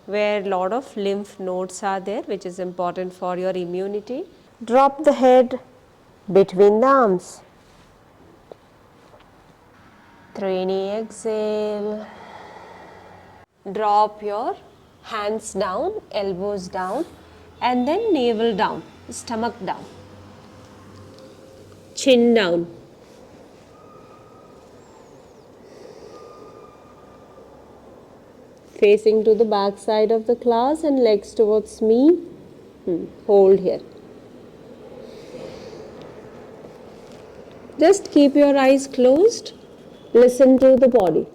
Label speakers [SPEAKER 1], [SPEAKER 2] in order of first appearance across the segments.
[SPEAKER 1] where a lot of lymph nodes are there, which is important for your immunity. Drop the head between the arms. Trainee exhale. Drop your hands down, elbows down, and then navel down, stomach down, chin down. Facing to the back side of the class and legs towards me. Hold here. Just keep your eyes closed. Listen to the body.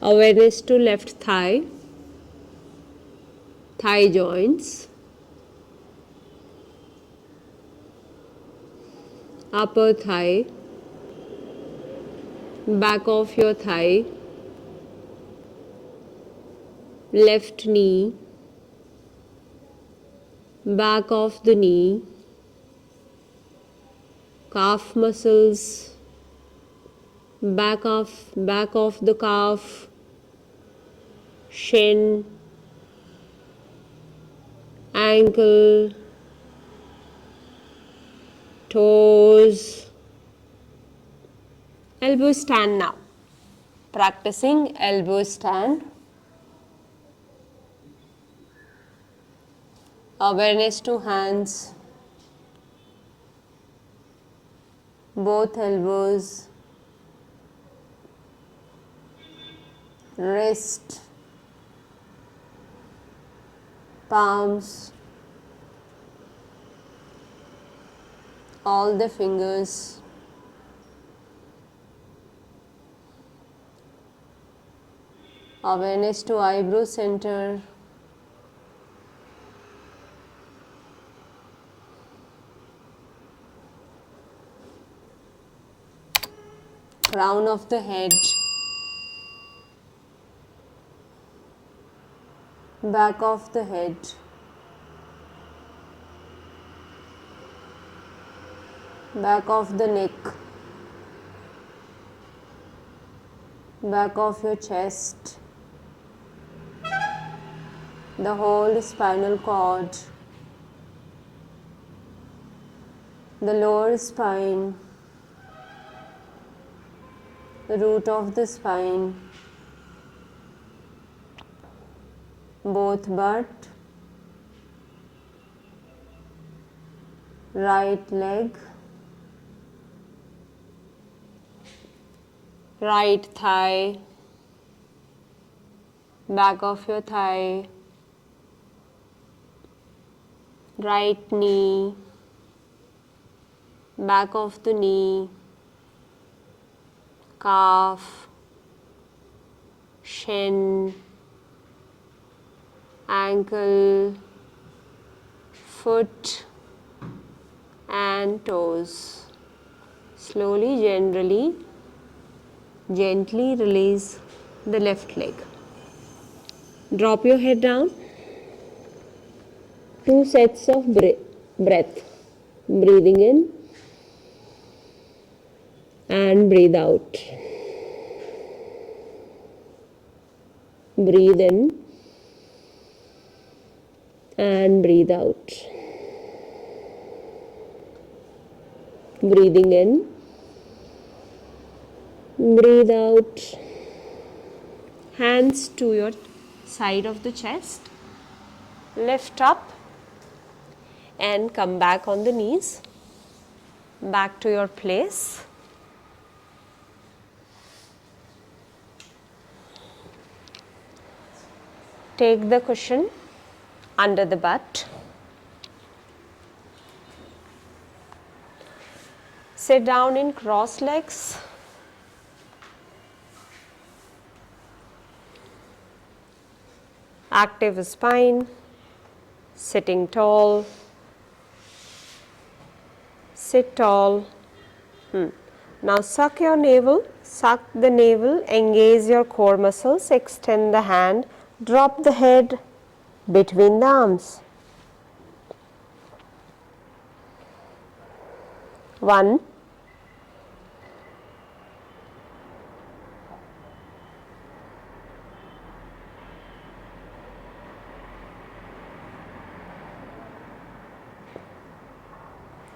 [SPEAKER 1] Awareness to left thigh, thigh joints, upper thigh, back of your thigh, left knee, back of the knee, calf muscles, back of the calf, shin, ankle, toes. Elbow stand now. Practicing elbow stand. Awareness to hands, both elbows, wrist, palms, all the fingers. Awareness to eyebrow center, crown of the head, back of the head, back of the neck, back of your chest, the whole spinal cord, the lower spine, the root of the spine, both butt, right leg, right thigh, back of your thigh, right knee, back of the knee, calf, shin, ankle, foot and toes. Slowly, gently release the left leg. Drop your head down. 2 sets of breath. Breathing in and breathe out. Breathe in and breathe out. Breathing in, breathe out. Hands to your side of the chest. Lift up and come back on the knees. Back to your place. Take the cushion under the butt. Sit down in cross legs. Active spine. Sitting tall. Sit tall. Now suck your navel. Suck the navel. Engage your core muscles. Extend the hand. Drop the head between the arms. 1,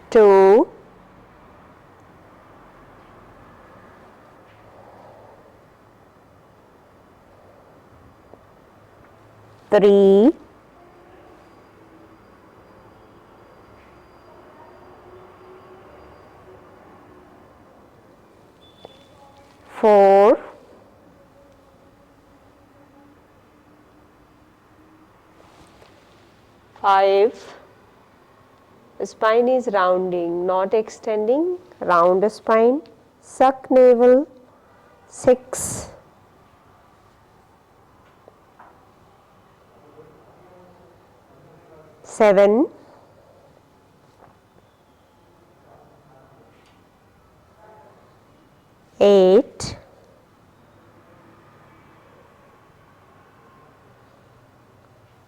[SPEAKER 1] 2, 3, 4, 5. Spine is rounding, not extending. Round spine, suck navel. 6, 7, 8,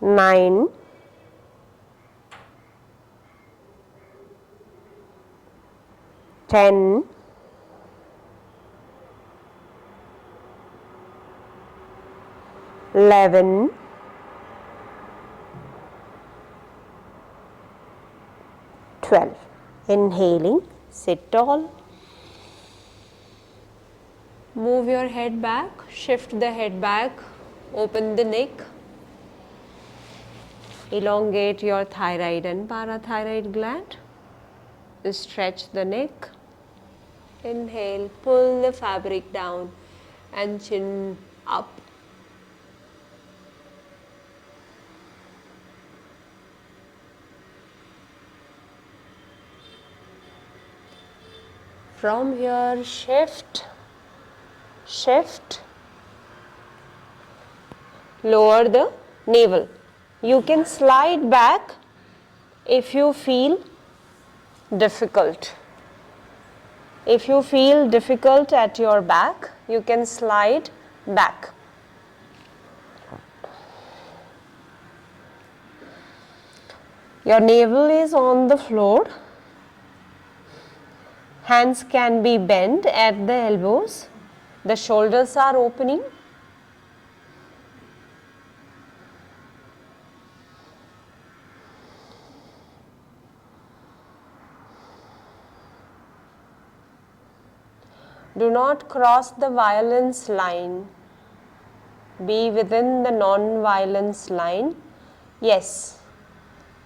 [SPEAKER 1] 9, 10, 11, 12. Inhaling, sit tall. Move your head back, shift the head back, open the neck. Elongate your thyroid and parathyroid gland. Stretch the neck. Inhale, pull the fabric down and chin up. From here, shift, lower the navel. You can slide back if you feel difficult. If you feel difficult at your back, you can slide back. Your navel is on the floor. Hands can be bent at the elbows. The shoulders are opening. Do not cross the violence line. Be within the non-violence line. Yes,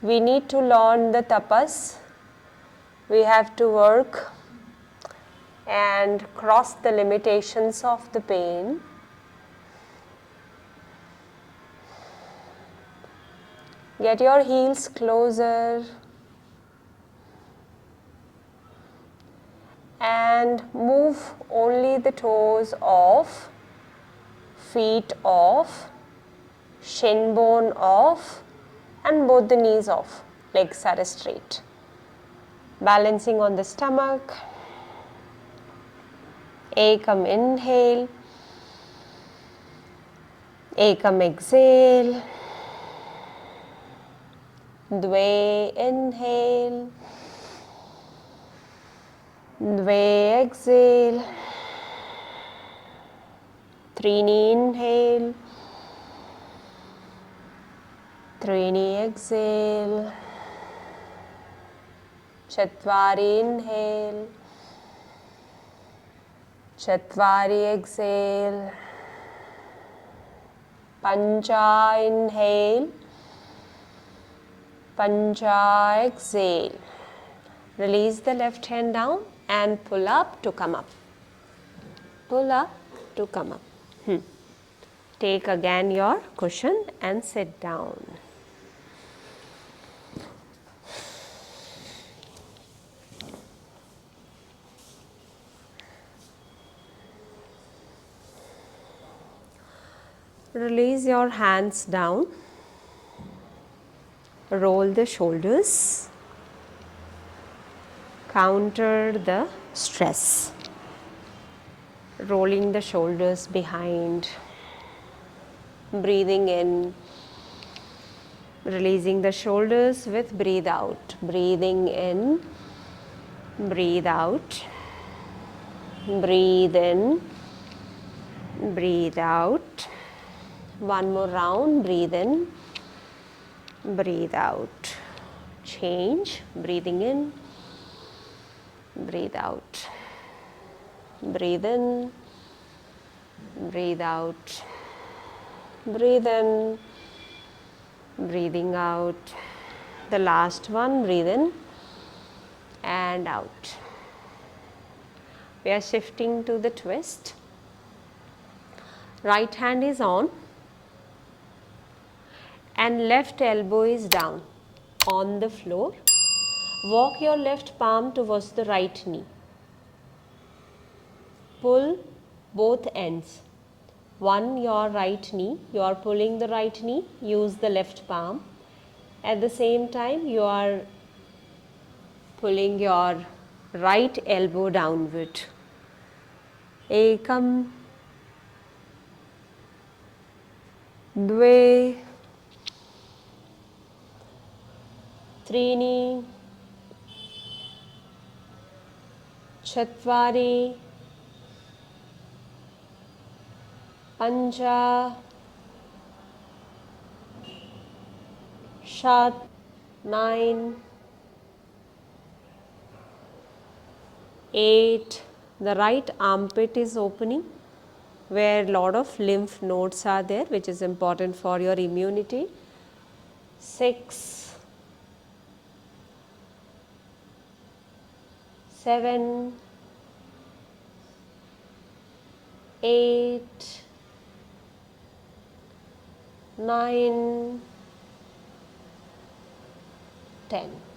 [SPEAKER 1] we need to learn the tapas. We have to work and cross the limitations of the pain. Get your heels closer and move only the toes off, feet off, shin bone off, and both the knees off. Legs are straight. Balancing on the stomach. Ekam inhale. Ekam exhale. Dve inhale. Dve exhale. Treeni inhale. Treeni exhale. Chatvari inhale. Chatvari exhale. Pancha inhale. Pancha exhale. Release the left hand down and pull up to come up. Pull up to come up. Take again your cushion and sit down. Release your hands down. Roll the shoulders. Counter the stress. Rolling the shoulders behind. Breathing in. Releasing the shoulders with breathe out. Breathing in, breathe out, breathe in, breathe out. One more round, breathe in, breathe out. Change, breathing in, breathe out. Breathe in, breathe out. Breathe in, breathing out. The last one, breathe in and out. We are shifting to the twist. Right hand is on and left elbow is down on the floor. Walk your left palm towards the right knee. Pull both ends. One, your right knee, you are pulling the right knee, use the left palm. At the same time, you are pulling your right elbow downward. Ekam, dve, त्रीणि, चत्वारि, पञ्च, षट्, 9, 8. The right armpit is opening where lot of lymph nodes are there, which is important for your immunity. 6, 7, 8, 9, 10.